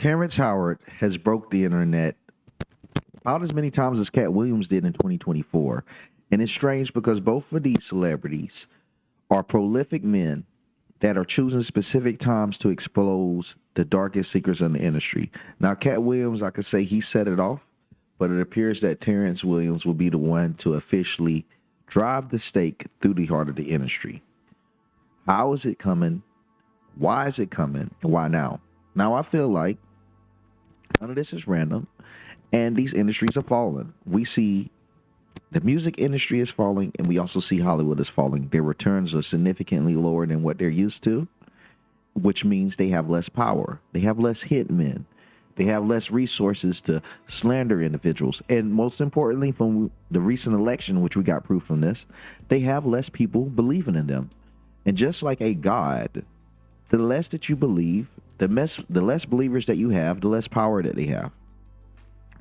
Terrence Howard has broke the internet about as many times as Cat Williams did in 2024. And it's strange because both of these celebrities are prolific men that are choosing specific times to expose the darkest secrets in the industry. Now, Cat Williams, I could say he set it off, but it appears that Terrence Williams will be the one to officially drive the stake through the heart of the industry. How is it coming? Why is it coming? And why now? Now, I feel like none of this is random, and these industries are falling. We see the music industry is falling, and we also see Hollywood is falling. Their returns are significantly lower than what they're used to, which means they have less power. They have less hitmen. They have less resources to slander individuals. And most importantly, from the recent election, which we got proof from this, they have less people believing in them. And just like a god, the less that you believe, the less believers that you have, the less power that they have.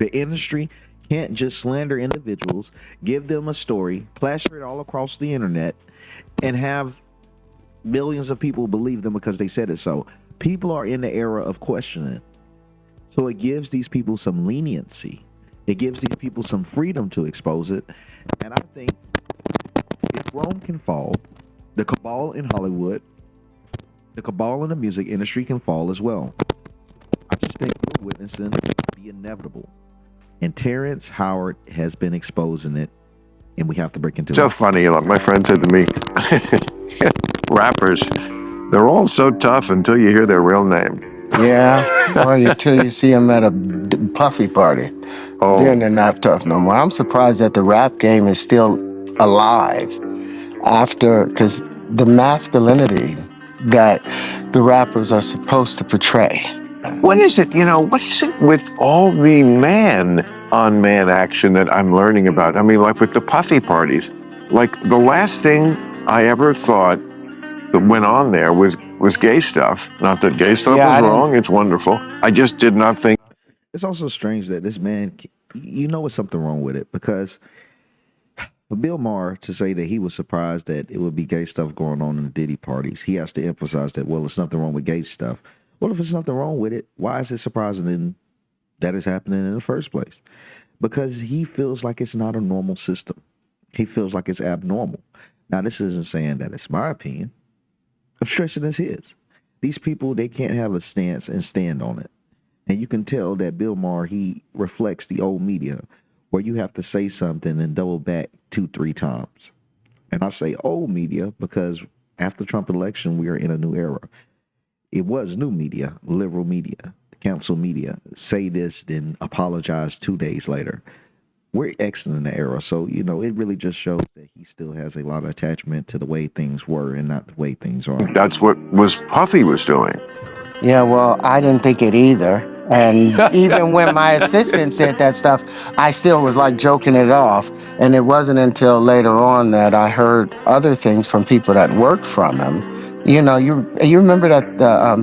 The industry can't just slander individuals, give them a story, plaster it all across the internet, and have millions of people believe them because they said it so. People are in the era of questioning. So it gives these people some leniency. It gives these people some freedom to expose it. And I think if Rome can fall, the cabal in Hollywood, the cabal in the music industry can fall as well. I just think we're witnessing the inevitable. And Terrence Howard has been exposing it, and we have to break into it. So funny, like my friend said to me, rappers, they're all so tough until you hear their real name. Yeah, or until you see them at a puffy party. Then they're not tough no more. I'm surprised that the rap game is still alive because the masculinity that the rappers are supposed to portray. What is it with all the man-on-man action that I'm learning about? I mean, like with the puffy parties, like the last thing I ever thought that went on there was gay stuff. Not that gay stuff was wrong, it's wonderful. I just did not think. It's also strange that this man, it's something wrong with it, because for Bill Maher to say that he was surprised that it would be gay stuff going on in the Diddy parties, he has to emphasize that, well, there's nothing wrong with gay stuff. Well, if there's nothing wrong with it, why is it surprising then that is happening in the first place? Because he feels like it's not a normal system. He feels like it's abnormal. Now, this isn't saying that it's my opinion. I'm stressing it's his. These people, they can't have a stance and stand on it. And you can tell that Bill Maher, he reflects the old media where you have to say something and double back 2-3 times. And I say old media because after Trump election, we are in a new era. It was new media, liberal media, council media. Say this, then apologize 2 days later. We're exiting the era. So, it really just shows that he still has a lot of attachment to the way things were and not the way things are. That's what Puffy was doing. Yeah, well, I didn't think it either. And even when my assistant said that stuff, I still was like joking it off. And it wasn't until later on that I heard other things from people that worked from him. You remember that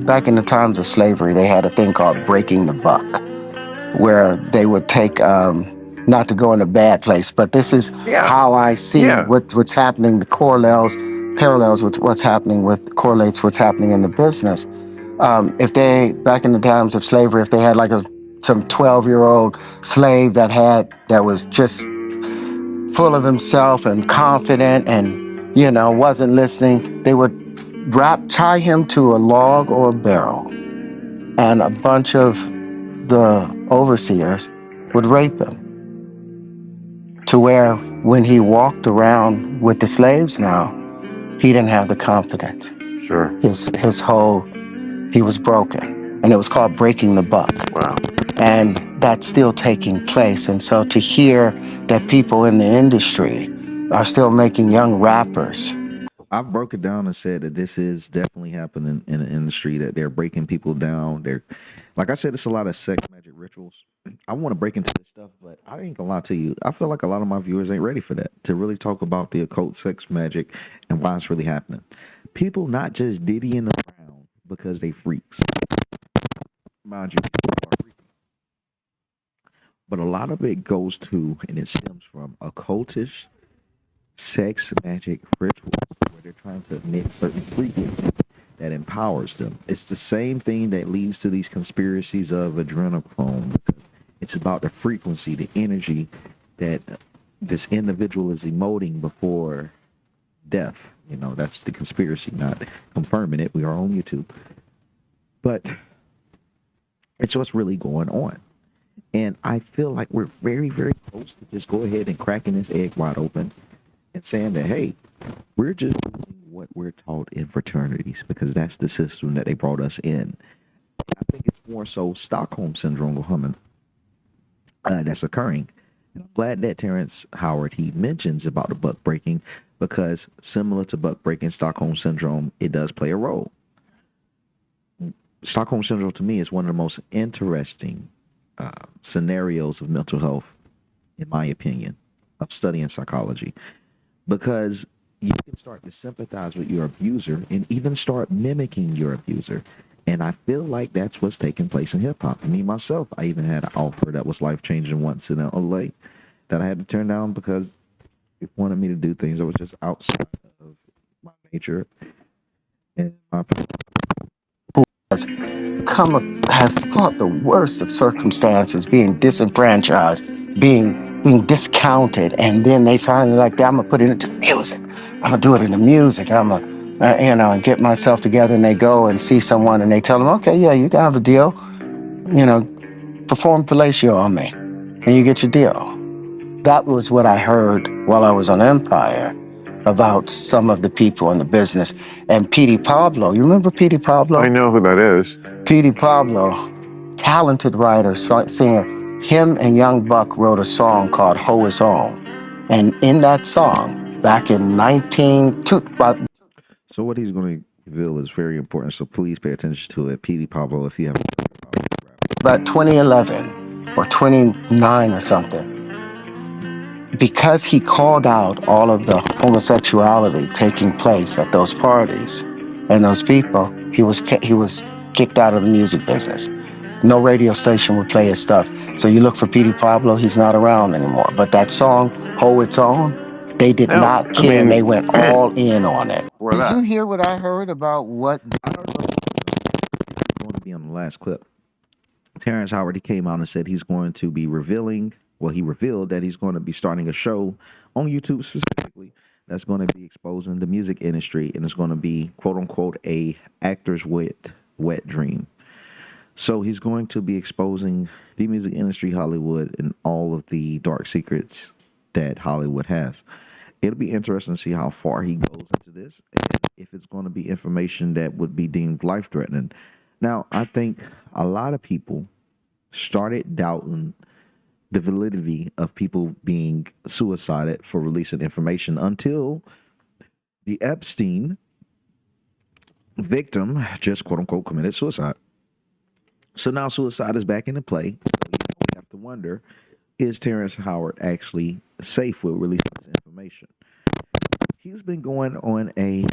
back in the times of slavery, they had a thing called breaking the buck, where they would take, not to go in a bad place, but this is how I see what's happening, the parallels with what's happening correlates what's happening in the business. If they, back in the times of slavery, if they had like some 12-year-old slave that was just full of himself and confident and, wasn't listening, they would tie him to a log or a barrel, and a bunch of the overseers would rape him, to where when he walked around with the slaves now, he didn't have the confidence. Sure. He was broken, and it was called breaking the buck. Wow. And that's still taking place. And so to hear that people in the industry are still making young rappers. I've broke it down and said that this is definitely happening in the industry, that they're breaking people down. Like I said, it's a lot of sex magic rituals. I want to break into this stuff, but I ain't gonna lie to you. I feel like a lot of my viewers ain't ready for that, to really talk about the occult sex magic and why it's really happening. People not just diddying around because they freaks. Mind you, people are freaky. But a lot of it goes to, and it stems from, occultish sex magic rituals where they're trying to emit certain frequencies that empowers them. It's the same thing that leads to these conspiracies of adrenochrome. It's about the frequency, the energy that this individual is emoting before death. You know, that's the conspiracy, not confirming it. We are on YouTube. But it's what's really going on. And I feel like we're very, very close to just go ahead and cracking this egg wide open and saying that, hey, we're just doing what we're taught in fraternities because that's the system that they brought us in. I think it's more so Stockholm syndrome woman that's occurring. And I'm glad that Terrence Howard, he mentions about the buck breaking because similar to buck breaking, Stockholm syndrome, it does play a role. Stockholm syndrome to me is one of the most interesting scenarios of mental health, in my opinion, of studying psychology, because you can start to sympathize with your abuser and even start mimicking your abuser. And I feel like that's what's taking place in hip hop. Me myself, I even had an offer that was life changing once in LA that I had to turn down because it wanted me to do things that was just outside of my nature and my have fought the worst of circumstances, being disenfranchised, being discounted, and then they finally like, I'm gonna put it into music. I'm gonna do it in the music. I'm gonna, and get myself together. And they go and see someone, and they tell them, okay, yeah, you can have a deal. Perform fellatio on me, and you get your deal. That was what I heard while I was on Empire about some of the people in the business. And Petey Pablo, you remember Petey Pablo? I know who that is. Petey Pablo, talented writer, singer. Him and Young Buck wrote a song called Ho Is On. And in that song, back in So what he's going to reveal is very important, so please pay attention to it. Petey Pablo, if you have about 2011 or 29 or something, because he called out all of the homosexuality taking place at those parties and those people, he was kicked out of the music business. No radio station would play his stuff. So you look for Petey Pablo, he's not around anymore. But that song, Ho It's On, they did not care. They went all in on it. Did you hear what I heard about what? I don't know. It's going to be on the last clip. Terrence Howard, he came out and said he's going to be revealing, well, he revealed that he's going to be starting a show on YouTube specifically that's going to be exposing the music industry, and it's going to be, quote unquote, a actor's wet dream. So he's going to be exposing the music industry, Hollywood, and all of the dark secrets that Hollywood has. It'll be interesting to see how far he goes into this, and if it's going to be information that would be deemed life-threatening. Now, I think a lot of people started doubting the validity of people being suicided for releasing information until the Epstein victim just, quote unquote, committed suicide. So now suicide is back into play. So, we have to wonder, is Terrence Howard actually safe with releasing this information? He's been going on a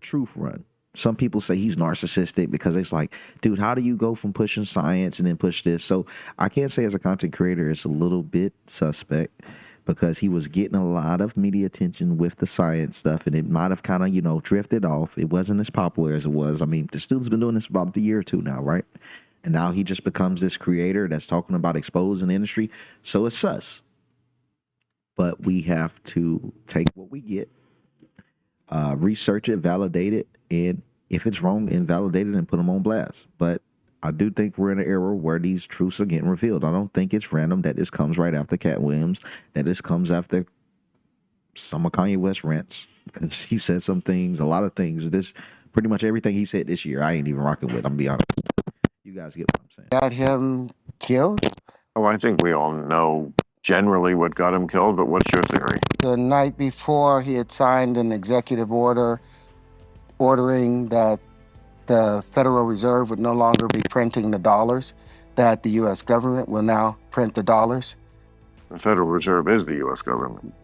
truth run. Some people say he's narcissistic because it's like, dude, how do you go from pushing science and then push this? So I can't say as a content creator, it's a little bit suspect because he was getting a lot of media attention with the science stuff, and it might have kind of, drifted off. It wasn't as popular as it was. I mean, the student's been doing this for about a year or two now, right? And now he just becomes this creator that's talking about exposing the industry. So it's sus. But we have to take what we get, research it, validate it, and if it's wrong, invalidate it and put them on blast. But I do think we're in an era where these truths are getting revealed. I don't think it's random that this comes right after Cat Williams, that this comes after some of Kanye West rants, because he said some things, a lot of things. This pretty much everything he said this year, I ain't even rocking with. I'm gonna be honest. You guys get what I'm saying. Got him killed? Oh, I think we all know generally what got him killed, but what's your theory? The night before, he had signed an executive order ordering that the Federal Reserve would no longer be printing the dollars, that the U.S. government will now print the dollars. The Federal Reserve is the U.S. government.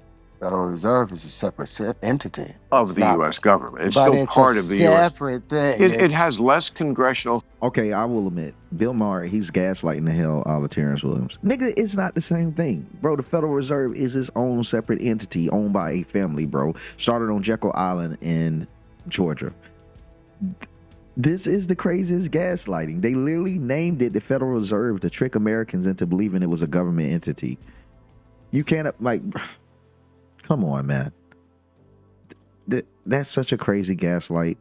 Federal Reserve is a separate entity. Of the U.S. government. It's still part of the U.S. separate thing. It has less congressional. Okay, I will admit, Bill Maher, he's gaslighting the hell out of Terrence Williams. Nigga, it's not the same thing. Bro, the Federal Reserve is its own separate entity owned by a family, bro. Started on Jekyll Island in Georgia. This is the craziest gaslighting. They literally named it the Federal Reserve to trick Americans into believing it was a government entity. You can't, like, come on, man. That's such a crazy gaslight.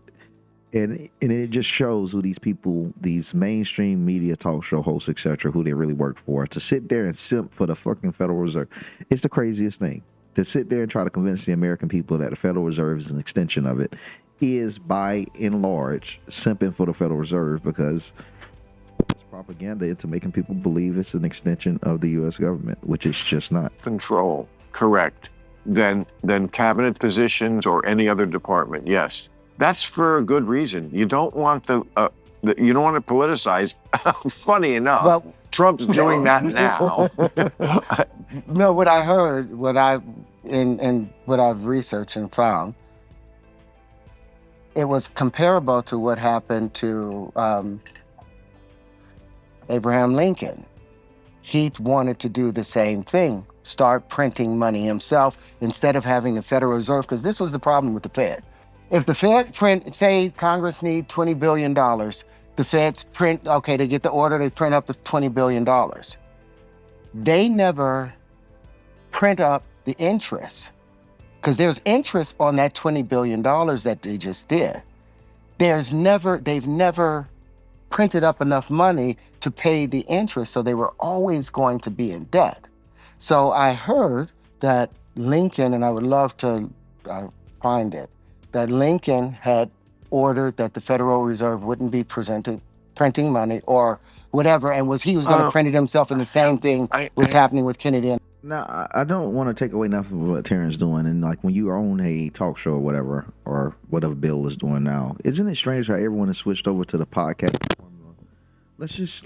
And it just shows who these people, these mainstream media talk show hosts, etc., who they really work for. To sit there and simp for the fucking Federal Reserve, it's the craziest thing. To sit there and try to convince the American people that the Federal Reserve is an extension of it is, by and large, simping for the Federal Reserve, because it's propaganda into making people believe it's an extension of the U.S. government, which it's just not. Control, correct, than cabinet positions or any other department. Yes, that's for a good reason. You don't want you don't want to politicize. Funny enough, Well, Trump's doing that now. no, what I heard, what I've researched and found, it was comparable to what happened to Abraham Lincoln. He wanted to do the same thing, start printing money himself instead of having the Federal Reserve, because this was the problem with the Fed. If the Fed say Congress need $20 billion, the Feds print, okay, they get the order, they print up the $20 billion. They never print up the interest, because there's interest on that $20 billion that they just did. They've never printed up enough money to pay the interest, so they were always going to be in debt. So I heard that Lincoln, and I would love to find it, that Lincoln had ordered that the Federal Reserve wouldn't be printing money or whatever, and he was going to print it himself, and the same thing was happening with Kennedy. Now, I don't want to take away nothing of what Terrence doing, and like when you own a talk show or whatever Bill is doing now, isn't it strange how everyone has switched over to the podcast formula? Let's just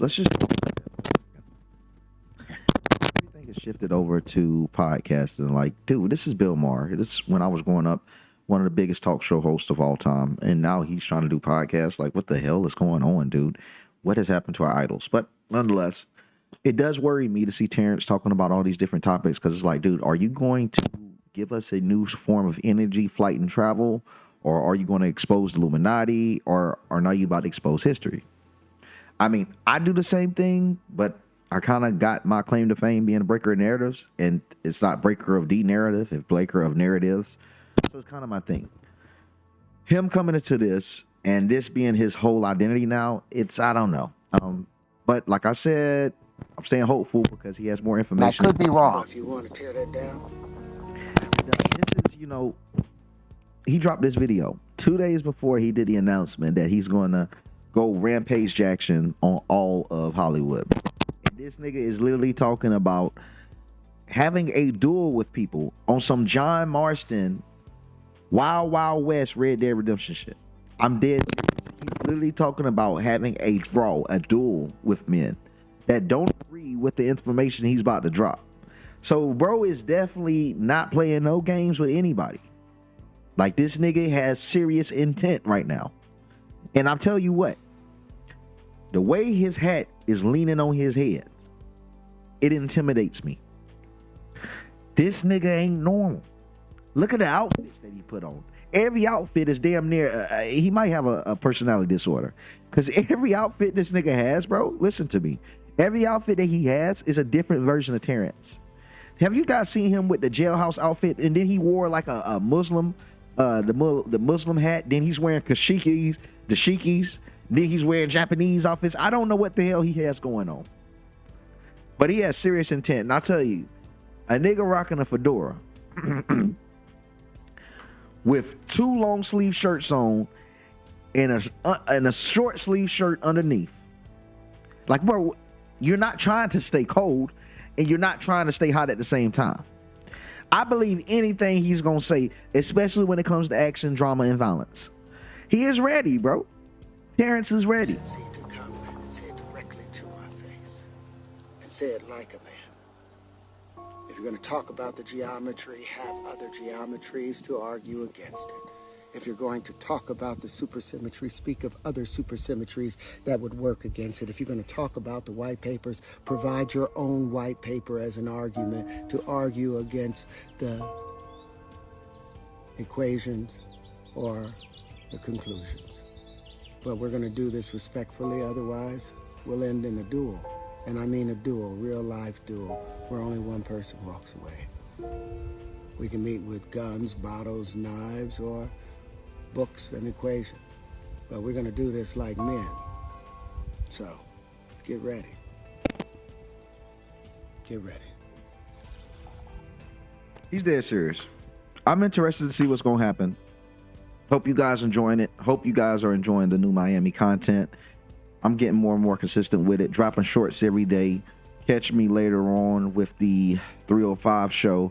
everything has shifted over to podcasting. Like, dude, this is Bill Maher. This, when I was growing up, one of the biggest talk show hosts of all time, and now he's trying to do podcasts. Like, what the hell is going on, dude? What has happened to our idols? But nonetheless, it does worry me to see Terrence talking about all these different topics, because it's like, dude, are you going to give us a new form of energy, flight, and travel, or are you going to expose the Illuminati, or are now you about to expose history? I mean, I do the same thing, but I kind of got my claim to fame being a breaker of narratives, and it's not breaker of the narrative, it's breaker of narratives. So it's kind of my thing. Him coming into this and this being his whole identity now, I don't know. But like I said, I'm staying hopeful because he has more information. I could be wrong. If you want to tear that down. This is, he dropped this video 2 days before he did the announcement that he's going to go Rampage Jackson on all of Hollywood. And this nigga is literally talking about having a duel with people on some John Marston Wild Wild West Red Dead Redemption shit. I'm dead serious. He's literally talking about having a duel with men that don't agree with the information he's about to drop. So bro is definitely not playing no games with anybody. Like, this nigga has serious intent right now. And I'll tell you what, the way his hat is leaning on his head, it intimidates me. This nigga ain't normal. Look at the outfits that he put on. Every outfit is damn near, he might have a personality disorder. Because every outfit this nigga has, bro, listen to me. Every outfit that he has is a different version of Terrence. Have you guys seen him with the jailhouse outfit? And then he wore like a Muslim, the Muslim hat. Then he's wearing dashikis. Then he's wearing Japanese outfits. I don't know what the hell he has going on. But he has serious intent. And I'll tell you, a nigga rocking a fedora with two long sleeve shirts on and a short sleeve shirt underneath. Like, bro, you're not trying to stay cold and you're not trying to stay hot at the same time. I believe anything he's gonna say, especially when it comes to action, drama, and violence. He is ready, bro. Terrence is ready. To come and say it directly to my face and say it like a man. If you're going to talk about the geometry, have other geometries to argue against it. If you're going to talk about the supersymmetry, speak of other supersymmetries that would work against it. If you're going to talk about the white papers, provide your own white paper as an argument to argue against the equations or the conclusions. But we're going to do this respectfully, otherwise we'll end in a duel. And I mean a duel, real life duel, where only one person walks away. We can meet with guns, bottles, knives, or books and equations. But we're going to do this like men. So, get ready. Get ready. He's dead serious. I'm interested to see what's going to happen. Hope you guys enjoying it. Hope you guys are enjoying the new Miami content. I'm getting more and more consistent with it, dropping shorts every day. Catch me later on with the 305 show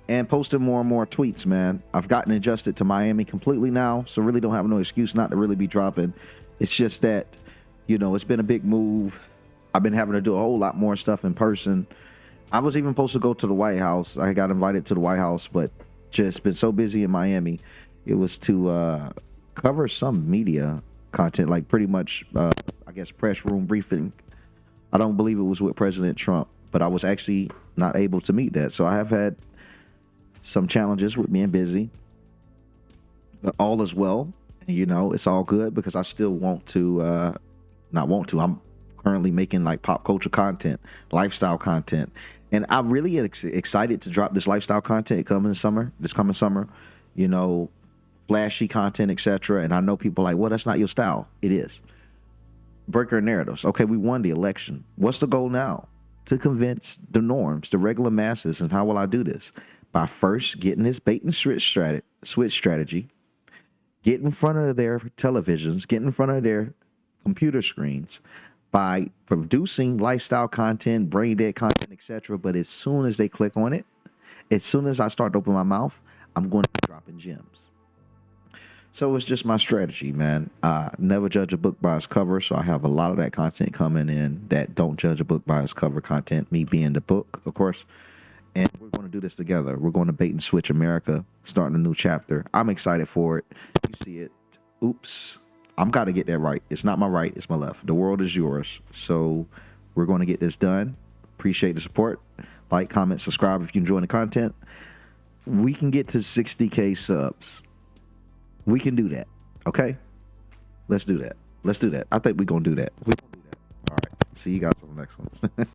and posting more and more tweets, man. I've gotten adjusted to Miami completely now, so really don't have no excuse not to really be dropping. It's just that, you know, it's been a big move. I've been having to do a whole lot more stuff in person. I was even supposed to go to the White House. I got invited to the White House, but just been so busy in Miami. It was to cover some media content, like pretty much, I guess, press room briefing. I don't believe it was with President Trump, but I was actually not able to meet that. So I have had some challenges with being busy. But all is well. You know, it's all good because I still want to, I'm currently making like pop culture content, lifestyle content. And I'm really excited to drop this lifestyle content this coming summer, you know, flashy content, etc. And I know people are like, well, that's not your style. It is. Breaker narratives. Okay, we won the election. What's the goal now? To convince the norms, the regular masses. And how will I do this? By first getting this bait and switch strategy, get in front of their televisions, get in front of their computer screens, by producing lifestyle content, brain dead content, etc. But as soon as they click on it, as soon as I start to open my mouth, I'm going to be dropping gems. So it's just my strategy, man. Never judge a book by its cover. So I have a lot of that content coming in that don't judge a book by its cover content, me being the book, of course. And we're going to do this together. We're going to bait and switch America, starting a new chapter. I'm excited for it. You see it. Oops. I'm got to get that right. It's not my right. It's my left. The world is yours. So we're going to get this done. Appreciate the support. Like, comment, subscribe if you enjoy the content. We can get to 60K subs. We can do that. Okay? Let's do that. I think we're going to do that. We're going to do that. All right. See you guys on the next one.